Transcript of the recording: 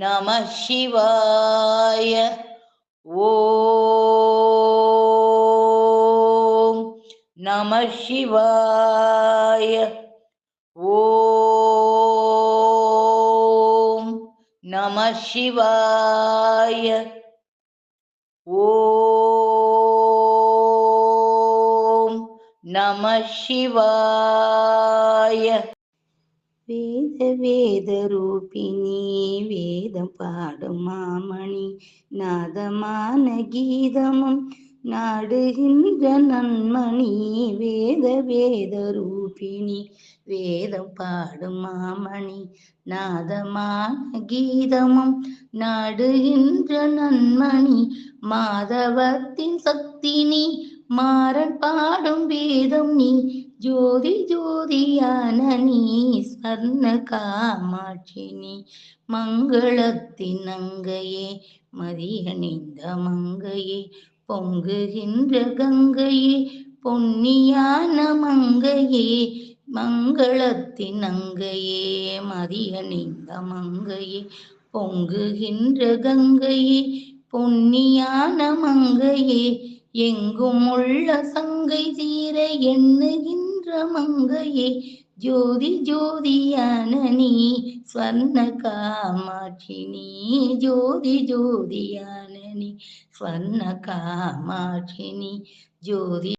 நமः சிவாய. ஓம் நமः சிவாய. ஓம் நமः சிவாய. ஓம் நமः சிவாய. வேத வேத ரூபிணி வேதம் பாடும் மாமணி நாதமான கீதமும் நாடுகின்ற நன்மணி. வேத வேத ரூபிணி வேதம் பாடும் மாமணி நாதமான கீதமும் நாடுகின்ற நன்மணி. மாதவத்தின் சக்தி நீ மாறன் பாடும் வேதம் நீ ஜோதி ஜோதியான நீ ஸ்வர்ண காமாட்சி நீ. மங்களத்தின் அங்கையே மதியணிந்த மங்கையே பொங்குகின்ற கங்கையே பொன்னியான மங்கையே. மங்களத்தின் அங்கையே மதியணிந்த மங்கையே பொங்குகின்ற கங்கையே பொன்னியான மங்கையே. எங்கும் உள்ள சங்கை தீர எண்ணுகின்ற மங்கையே ஜோதி ஜோதியான நீ ஸ்வர்ண காமாட்சி நீ. ஜோதி ஜோதியான நீ ஸ்வர்ண காமாட்சி நீ. ஜோதி